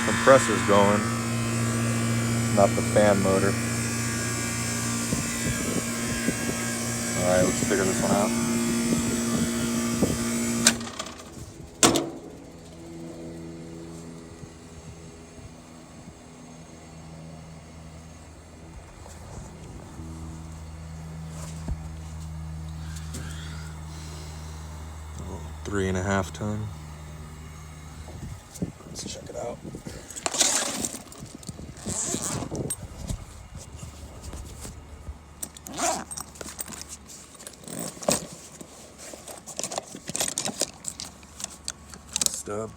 Compressor's going, not the fan motor. Alright, let's figure this one out. Oh, 3.5 ton. Let's check it out. Stub.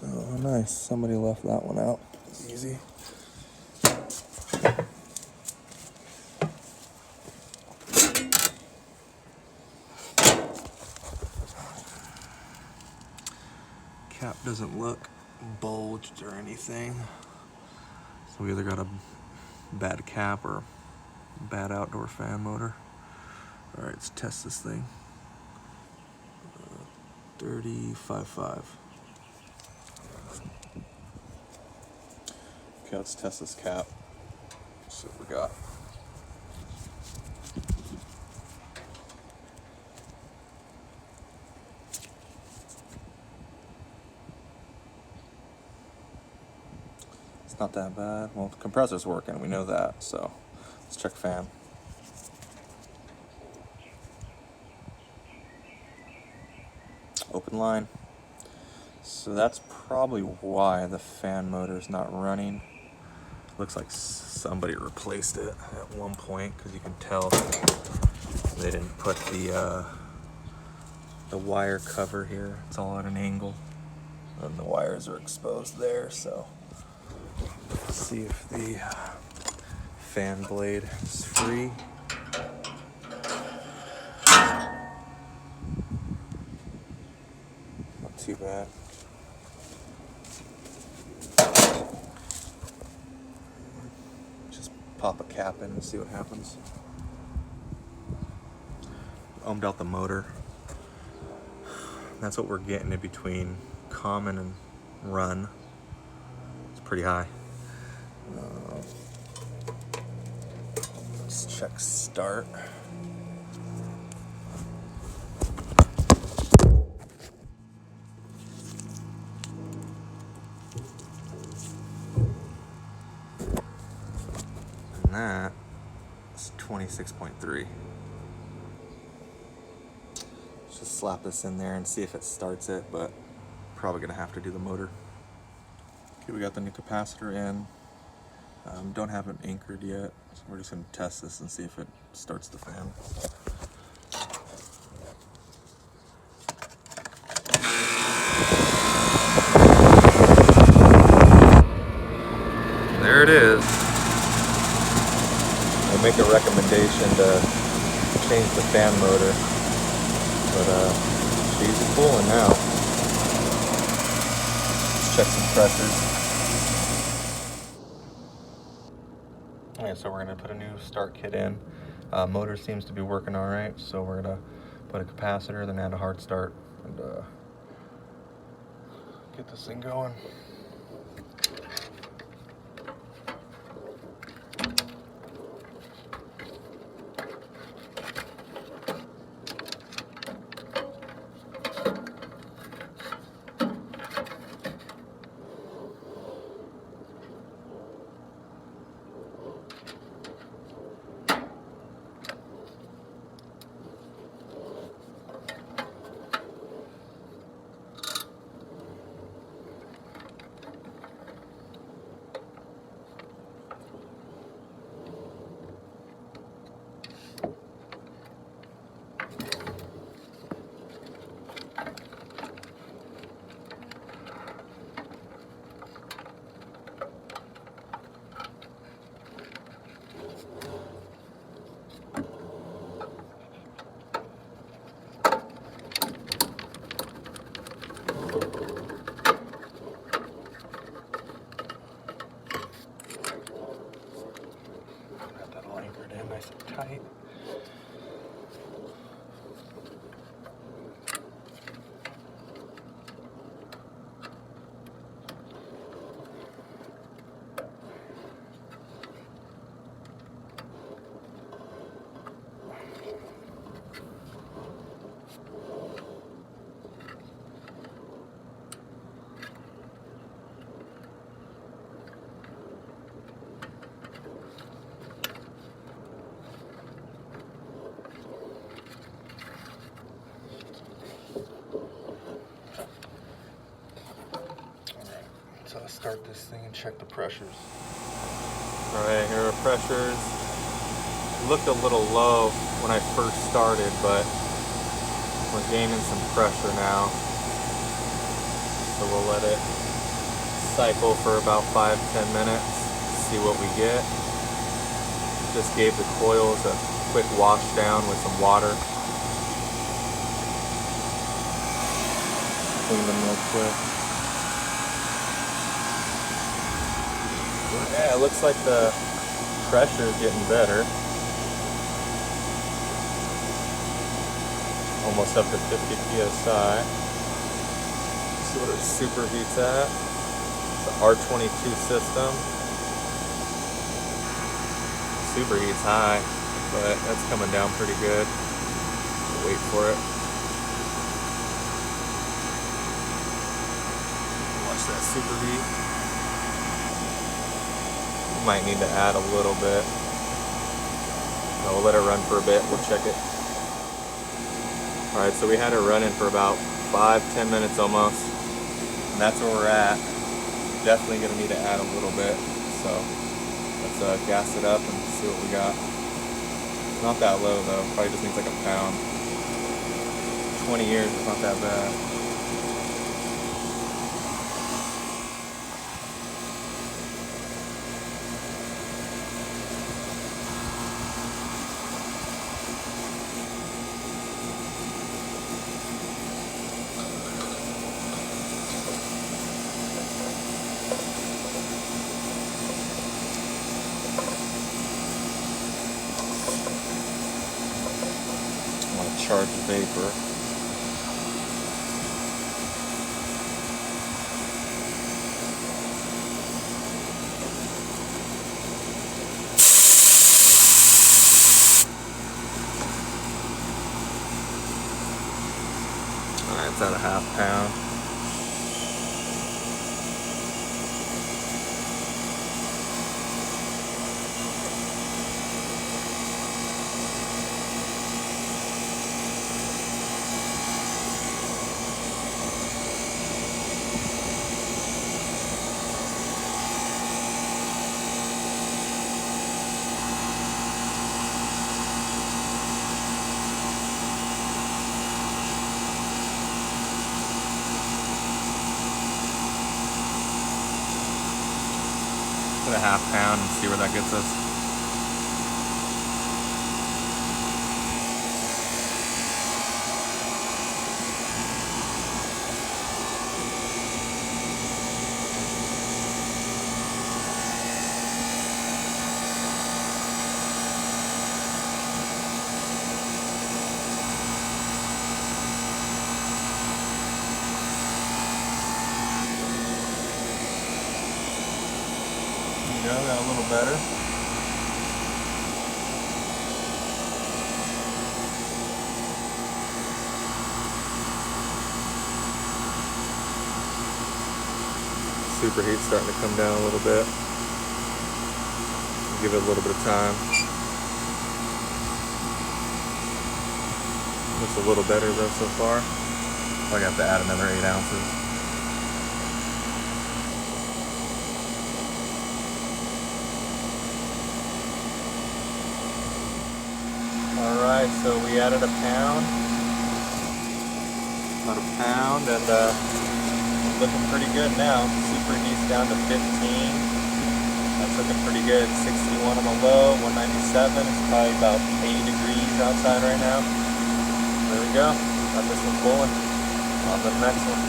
Oh, nice. Somebody left that one out. It's easy. Cap doesn't look bulged or anything. So we either got a bad cap or bad outdoor fan motor. All right, let's test this thing. 35.5. Okay, let's test this cap. See what we got. It's not that bad. Well, the compressor's working, we know that, so let's check fan. Open line. So that's probably why the fan motor is not running. Looks like somebody replaced it at one point, because you can tell they didn't put the wire cover here. It's all at an angle, and the wires are exposed there. So let's see if the fan blade is free. Not too bad. Just pop a cap in and see what happens. Ohmed out the motor. That's what we're getting in between common and run. It's pretty high. Let's check start. And that is 26.3. Just slap this in there and see if it starts it, but probably gonna have to do the motor. Okay, we got the new capacitor in. Don't have it anchored yet, so we're just gonna test this and see if it starts the fan. There it is. I make a recommendation to change the fan motor, but she's pulling now. Let's check some pressures. Alright, so we're gonna put a new start kit in. Motor seems to be working all right, so we're gonna put a capacitor, then add a hard start, and get this thing going. it in nice and tight. So let's start this thing and check the pressures. Alright, here are pressures. It looked a little low when I first started, but we're gaining some pressure now. So we'll let it cycle for about 5-10 minutes, see what we get. Just gave the coils a quick wash down with some water. Clean them real quick. Yeah, it looks like the pressure is getting better. Almost up to 50 psi. See what our superheat's at. It's an R22 system. Superheat's high, but that's coming down pretty good. Wait for it. Watch that superheat. Might need to add a little bit. So we'll let it run for a bit. We'll check it. Alright, so we had it running for about 5-10 minutes almost. And that's where we're at. Definitely going to need to add a little bit. So let's gas it up and see what we got. Not that low though. Probably just needs like a pound. 20 years is not that bad. Charge the vapor. Alright, it's at a ½ pound. A ½ pound and see where that gets us. Got a little better. Superheat's starting to come down a little bit. Give it a little bit of time. Looks a little better though so far. I have to add another 8 ounces. Alright, so we added a pound, about a pound, and looking pretty good now. Superheat's down to 15. That's looking pretty good. 61 on the low, 197. It's probably about 80 degrees outside right now. There we go. Got this one pulling. On to the next one.